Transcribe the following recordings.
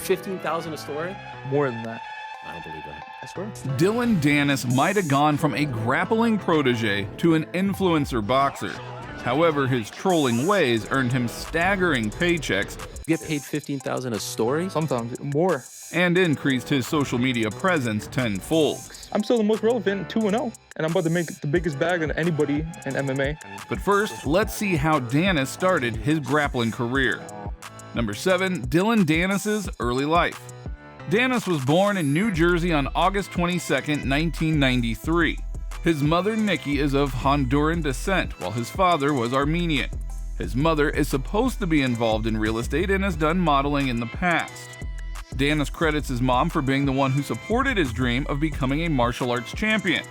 15,000 a story? More than that. I don't believe that. I swear. Dillon Danis might have gone from a grappling protege to an influencer boxer. However, his trolling ways earned him staggering paychecks. You get paid 15,000 a story? Sometimes more. And increased his social media presence tenfold. I'm still the most relevant 2-0, and I'm about to make the biggest bag than anybody in MMA. But first, let's see how Danis started his grappling career. Number 7, Dillon Danis' early life. Danis was born in New Jersey on August 22, 1993. His mother, Nikki, is of Honduran descent, while his father was Armenian. His mother is supposed to be involved in real estate and has done modeling in the past. Danis credits his mom for being the one who supported his dream of becoming a martial arts champion.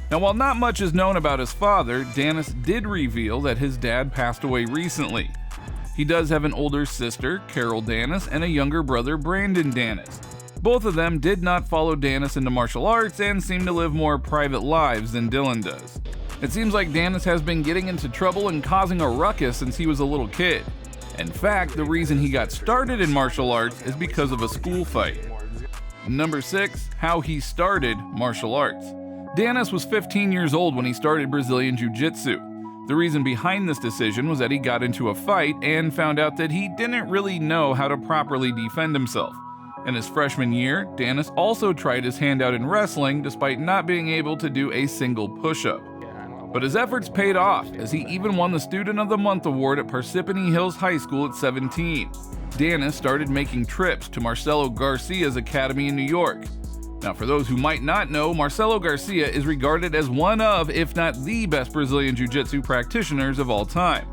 Now, while not much is known about his father, Danis did reveal that his dad passed away recently. He does have an older sister, Carol Danis, and a younger brother, Brandon Danis. Both of them did not follow Danis into martial arts and seem to live more private lives than Dillon does. It seems like Danis has been getting into trouble and causing a ruckus since he was a little kid. In fact, the reason he got started in martial arts is because of a school fight. Number 6, how he started martial arts. Danis was 15 years old when he started Brazilian Jiu-Jitsu. The reason behind this decision was that he got into a fight and found out that he didn't really know how to properly defend himself. In his freshman year, Danis also tried his hand out in wrestling despite not being able to do a single push-up. But his efforts paid off, as he even won the Student of the Month award at Parsippany Hills High School at 17. Danis started making trips to Marcelo Garcia's academy in New York. Now, for those who might not know, Marcelo Garcia is regarded as one of, if not the best Brazilian Jiu-Jitsu practitioners of all time.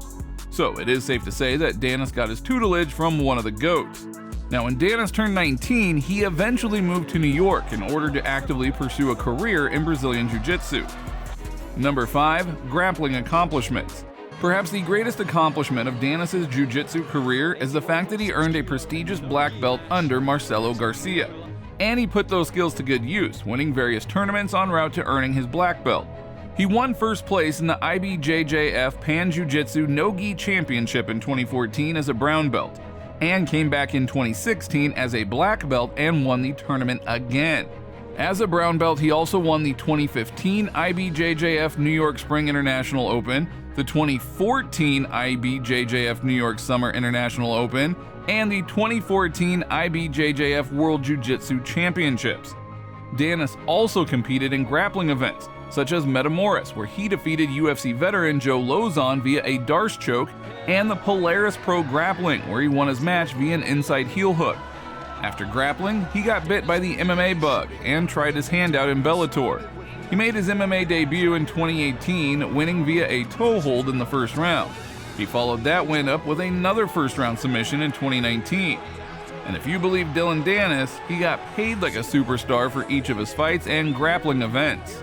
So it is safe to say that Danis got his tutelage from one of the GOATs. Now, when Danis turned 19, he eventually moved to New York in order to actively pursue a career in Brazilian Jiu-Jitsu. Number 5, grappling accomplishments. Perhaps the greatest accomplishment of Danis' Jiu-Jitsu career is the fact that he earned a prestigious black belt under Marcelo Garcia. And he put those skills to good use, winning various tournaments en route to earning his black belt. He won first place in the IBJJF Pan Jiu-Jitsu No-Gi Championship in 2014 as a brown belt, and came back in 2016 as a black belt and won the tournament again. As a brown belt, he also won the 2015 IBJJF New York Spring International Open, the 2014 IBJJF New York Summer International Open, and the 2014 IBJJF World Jiu-Jitsu Championships. Danis also competed in grappling events, such as Metamoris, where he defeated UFC veteran Joe Lozon via a Darce choke, and the Polaris Pro Grappling, where he won his match via an inside heel hook. After grappling, he got bit by the MMA bug and tried his hand out in Bellator. He made his MMA debut in 2018, winning via a toe hold in the first round. He followed that win up with another first-round submission in 2019. And if you believe Dillon Danis, he got paid like a superstar for each of his fights and grappling events.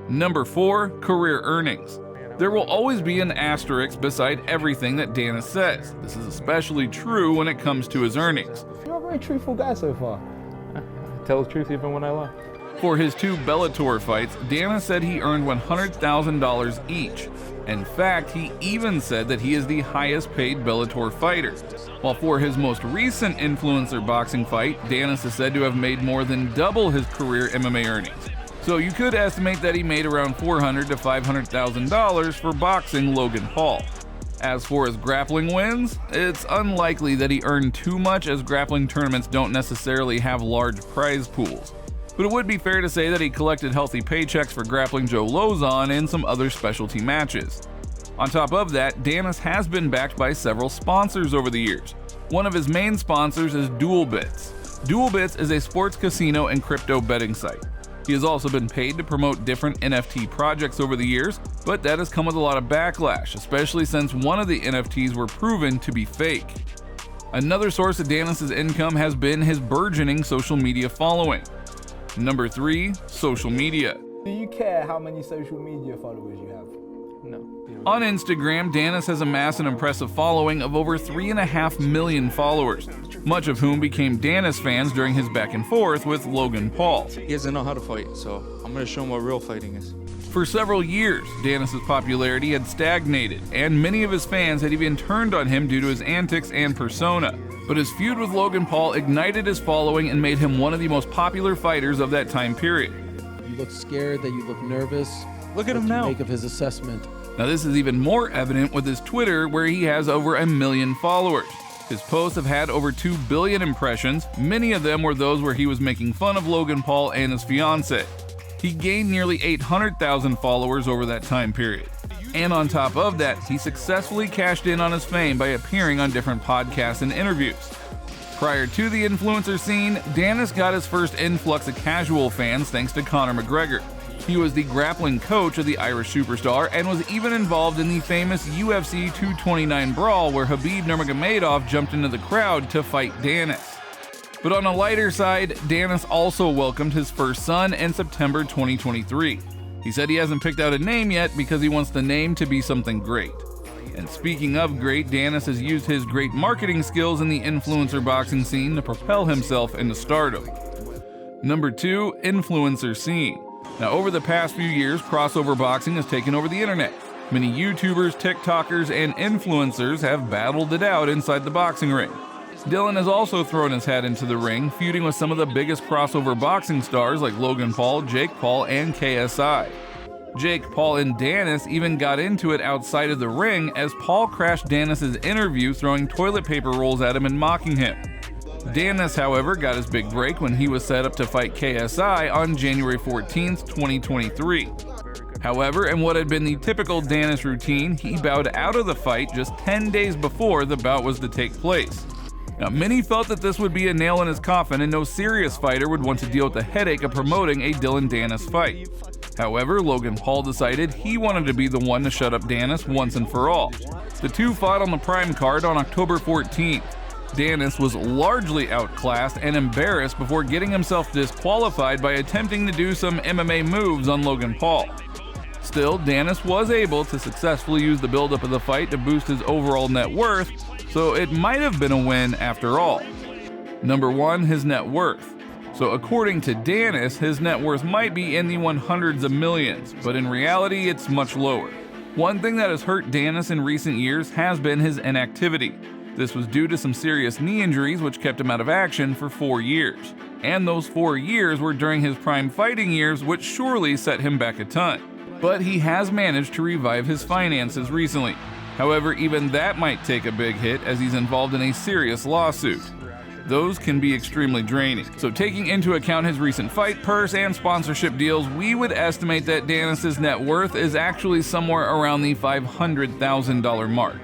Number 4, career earnings. There will always be an asterisk beside everything that Danis says. This is especially true when it comes to his earnings. You're a very truthful guy so far. I tell the truth even when I lie. For his 2 Bellator fights, Danis said he earned $100,000 each. In fact, he even said that he is the highest paid Bellator fighter. While for his most recent influencer boxing fight, Danis is said to have made more than double his career MMA earnings. So you could estimate that he made around $400,000 to $500,000 for boxing Logan Paul. As for his grappling wins, it's unlikely that he earned too much, as grappling tournaments don't necessarily have large prize pools. But it would be fair to say that he collected healthy paychecks for grappling Joe Lozon and some other specialty matches. On top of that, Danis has been backed by several sponsors over the years. One of his main sponsors is DualBits. DualBits is a sports casino and crypto betting site. He has also been paid to promote different NFT projects over the years, but that has come with a lot of backlash, especially since one of the NFTs were proven to be fake. Another source of Danis' income has been his burgeoning social media following. Number 3, social media. Do you care how many social media followers you have? No. On Instagram, Danis has amassed an impressive following of over 3.5 million followers, much of whom became Danis fans during his back and forth with Logan Paul. He doesn't know how to fight, so I'm going to show him what real fighting is. For several years, Danis' popularity had stagnated, and many of his fans had even turned on him due to his antics and persona. But his feud with Logan Paul ignited his following and made him one of the most popular fighters of that time period. You look scared, that you look nervous. Look at him now. Make of his assessment. Now this is even more evident with his Twitter, where he has over 1 million followers. His posts have had over 2 billion impressions. Many of them were those where he was making fun of Logan Paul and his fiancée. He gained nearly 800,000 followers over that time period. And on top of that, he successfully cashed in on his fame by appearing on different podcasts and interviews. Prior to the influencer scene, Danis got his first influx of casual fans thanks to Conor McGregor. He was the grappling coach of the Irish superstar and was even involved in the famous UFC 229 brawl where Khabib Nurmagomedov jumped into the crowd to fight Danis. But on a lighter side, Danis also welcomed his first son in September 2023. He said he hasn't picked out a name yet because he wants the name to be something great. And speaking of great, Danis has used his great marketing skills in the influencer boxing scene to propel himself into stardom. Number 2, influencer scene. Now, over the past few years, crossover boxing has taken over the internet. Many YouTubers, TikTokers, and influencers have battled it out inside the boxing ring. Dillion has also thrown his hat into the ring, feuding with some of the biggest crossover boxing stars like Logan Paul, Jake Paul, and KSI. Jake Paul and Danis even got into it outside of the ring as Paul crashed Danis' interview, throwing toilet paper rolls at him and mocking him. Danis, however, got his big break when he was set up to fight KSI on January 14, 2023. However, in what had been the typical Danis routine, he bowed out of the fight just 10 days before the bout was to take place. Now, many felt that this would be a nail in his coffin and no serious fighter would want to deal with the headache of promoting a Dillon Danis fight. However, Logan Paul decided he wanted to be the one to shut up Danis once and for all. The two fought on the Prime card on October 14th. Danis was largely outclassed and embarrassed before getting himself disqualified by attempting to do some MMA moves on Logan Paul. Still, Danis was able to successfully use the buildup of the fight to boost his overall net worth, so it might have been a win after all. Number 1, his net worth. So according to Danis, his net worth might be in the hundreds of millions, but in reality it's much lower. One thing that has hurt Danis in recent years has been his inactivity. This was due to some serious knee injuries which kept him out of action for 4 years. And those 4 years were during his prime fighting years, which surely set him back a ton. But he has managed to revive his finances recently. However, even that might take a big hit as he's involved in a serious lawsuit. Those can be extremely draining. So taking into account his recent fight purse and sponsorship deals, we would estimate that Danis' net worth is actually somewhere around the $500,000 mark.